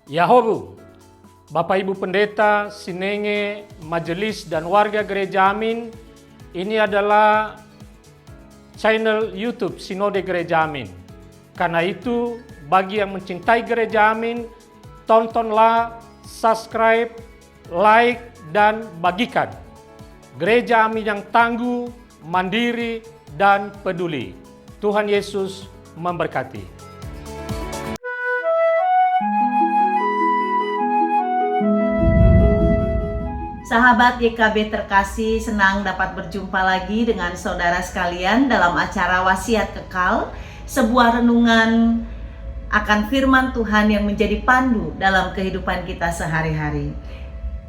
Yahobu, Bapak Ibu Pendeta, Sinenge, Majelis dan warga Gereja Amin, ini adalah channel YouTube Sinode Gereja Amin. Karena itu, bagi yang mencintai Gereja Amin, tontonlah, subscribe, like, dan bagikan. Gereja Amin yang tangguh, mandiri, dan peduli. Tuhan Yesus memberkati. Sahabat YKB terkasih, senang dapat berjumpa lagi dengan saudara sekalian dalam acara Wasiat Kekal, sebuah renungan akan firman Tuhan yang menjadi pandu dalam kehidupan kita sehari-hari.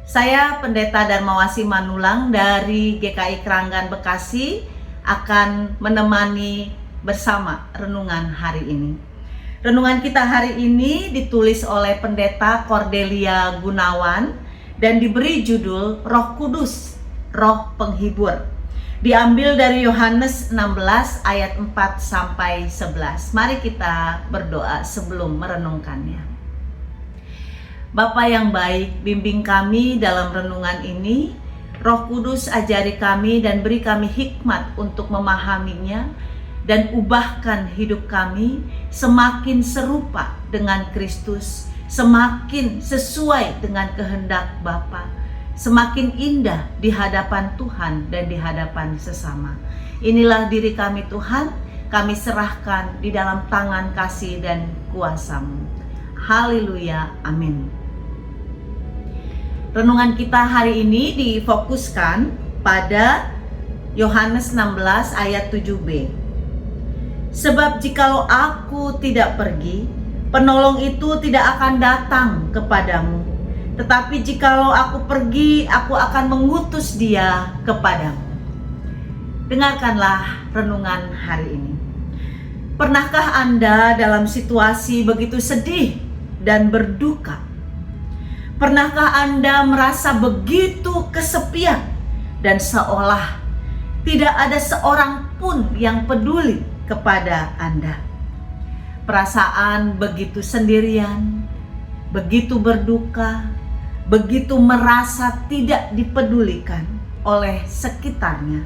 Saya Pendeta Darmawasi Manulang dari GKI Kranggan Bekasi akan menemani bersama renungan hari ini. Renungan kita hari ini ditulis oleh Pendeta Cordelia Gunawan dan diberi judul Roh Kudus, Roh Penghibur. Diambil dari Yohanes 16 ayat 4 sampai 11. Mari kita berdoa sebelum merenungkannya. Bapa yang baik, bimbing kami dalam renungan ini. Roh Kudus ajari kami dan beri kami hikmat untuk memahaminya, dan ubahkan hidup kami semakin serupa dengan Kristus, semakin sesuai dengan kehendak Bapa, semakin indah di hadapan Tuhan dan di hadapan sesama. Inilah diri kami Tuhan, kami serahkan di dalam tangan kasih dan kuasa-Mu. Haleluya, amin. Renungan kita hari ini difokuskan pada Yohanes 16 ayat 7b. Sebab jikalau aku tidak pergi, penolong itu tidak akan datang kepadamu. Tetapi jikalau aku pergi, aku akan mengutus dia kepadamu. Dengarkanlah renungan hari ini. Pernahkah Anda dalam situasi begitu sedih dan berduka? Pernahkah Anda merasa begitu kesepian dan seolah tidak ada seorang pun yang peduli kepada Anda? Perasaan begitu sendirian, begitu berduka, begitu merasa tidak dipedulikan oleh sekitarnya,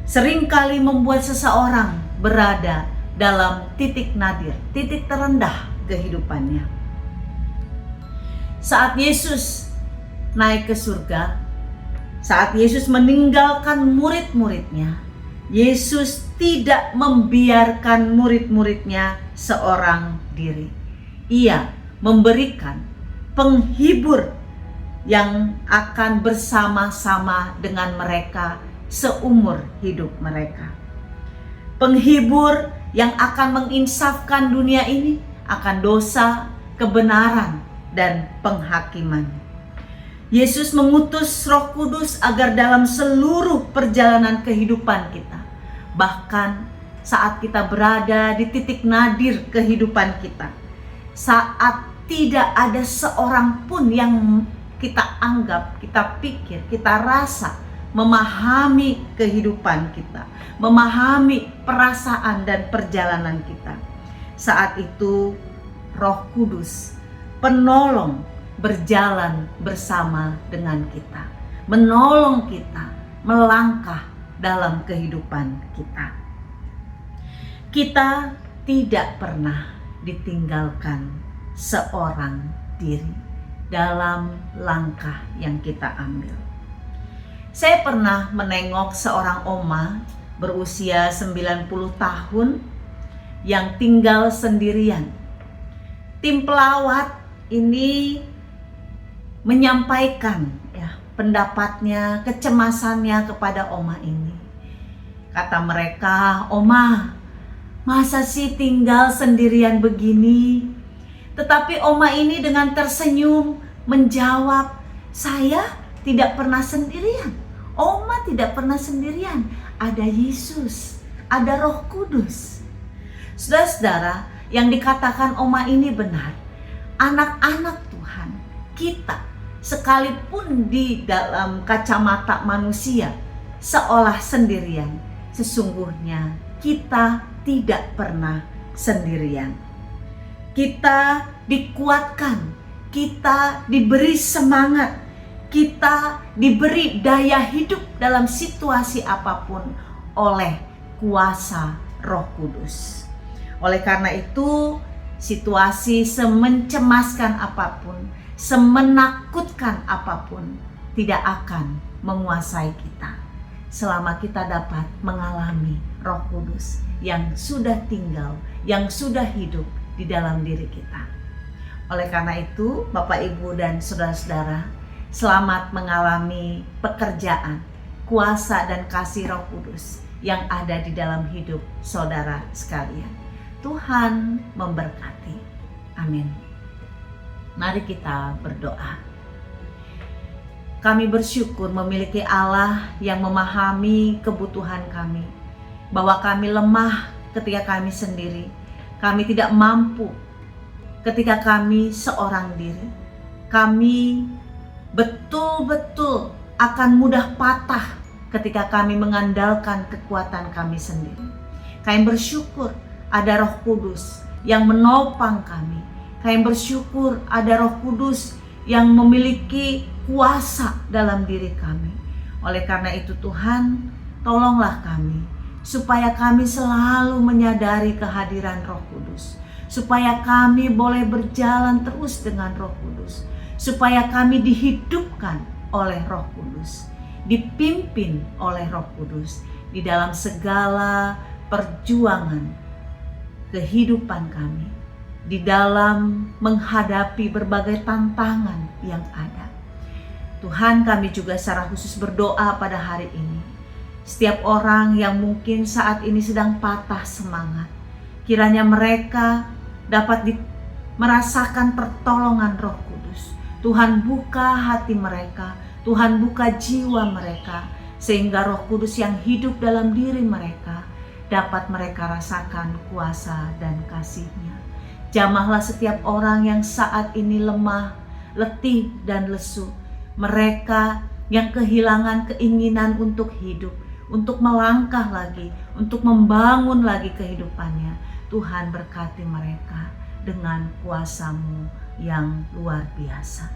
seringkali membuat seseorang berada dalam titik nadir, titik terendah kehidupannya. Saat Yesus naik ke surga, saat Yesus meninggalkan murid-muridnya, Yesus tidak membiarkan murid-muridnya seorang diri. Ia memberikan penghibur yang akan bersama-sama dengan mereka seumur hidup mereka. Penghibur yang akan menginsafkan dunia ini akan dosa, kebenaran, dan penghakiman. Yesus mengutus Roh Kudus agar dalam seluruh perjalanan kehidupan kita, bahkan saat kita berada di titik nadir kehidupan kita, saat tidak ada seorang pun yang kita anggap, kita pikir, kita rasa memahami kehidupan kita, memahami perasaan dan perjalanan kita, saat itu Roh Kudus, penolong, berjalan bersama dengan kita, menolong kita melangkah dalam kehidupan kita. Kita tidak pernah ditinggalkan seorang diri dalam langkah yang kita ambil. Saya pernah menengok seorang oma berusia 90 tahun yang tinggal sendirian. Tim pelawat ini menyampaikan pendapatnya, kecemasannya kepada oma ini. Kata mereka, "Oma, masa sih tinggal sendirian begini?" Tetapi oma ini dengan tersenyum menjawab, "Saya tidak pernah sendirian. Oma tidak pernah sendirian. Ada Yesus, ada Roh Kudus." Saudara-saudara, yang dikatakan oma ini benar. Anak-anak Tuhan, kita sekalipun di dalam kacamata manusia seolah sendirian, sesungguhnya kita tidak pernah sendirian. Kita dikuatkan, kita diberi semangat, kita diberi daya hidup dalam situasi apapun oleh kuasa Roh Kudus. Oleh karena itu, situasi semencemaskan apapun, semenakutkan apapun, tidak akan menguasai kita selama kita dapat mengalami Roh Kudus yang sudah tinggal, yang sudah hidup di dalam diri kita. Oleh karena itu, Bapak, Ibu, dan saudara-saudara, selamat mengalami pekerjaan, kuasa, dan kasih Roh Kudus yang ada di dalam hidup saudara sekalian. Tuhan memberkati. Amin. Mari kita berdoa. Kami bersyukur memiliki Allah yang memahami kebutuhan kami, bahwa kami lemah ketika kami sendiri, kami tidak mampu ketika kami seorang diri. Kami betul-betul akan mudah patah ketika kami mengandalkan kekuatan kami sendiri. Kami bersyukur ada Roh Kudus yang menopang kami. Kami bersyukur ada Roh Kudus yang memiliki kuasa dalam diri kami. Oleh karena itu Tuhan, tolonglah kami supaya kami selalu menyadari kehadiran Roh Kudus, supaya kami boleh berjalan terus dengan Roh Kudus, supaya kami dihidupkan oleh Roh Kudus, dipimpin oleh Roh Kudus di dalam segala perjuangan kehidupan kami, di dalam menghadapi berbagai tantangan yang ada. Tuhan, kami juga secara khusus berdoa pada hari ini, setiap orang yang mungkin saat ini sedang patah semangat, kiranya mereka dapat merasakan pertolongan Roh Kudus. Tuhan, buka hati mereka, Tuhan, buka jiwa mereka, sehingga Roh Kudus yang hidup dalam diri mereka dapat mereka rasakan kuasa dan kasih-Nya. Jamahlah setiap orang yang saat ini lemah, letih, dan lesu. Mereka yang kehilangan keinginan untuk hidup, untuk melangkah lagi, untuk membangun lagi kehidupannya. Tuhan, berkati mereka dengan kuasa-Mu yang luar biasa.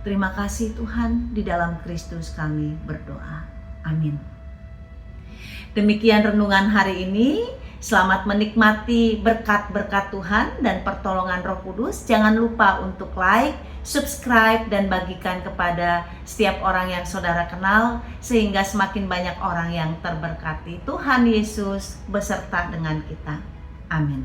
Terima kasih Tuhan, di dalam Kristus kami berdoa. Amin. Demikian renungan hari ini. Selamat menikmati berkat-berkat Tuhan dan pertolongan Roh Kudus. Jangan lupa untuk like, subscribe, dan bagikan kepada setiap orang yang saudara kenal, sehingga semakin banyak orang yang terberkati. Tuhan Yesus beserta dengan kita. Amin.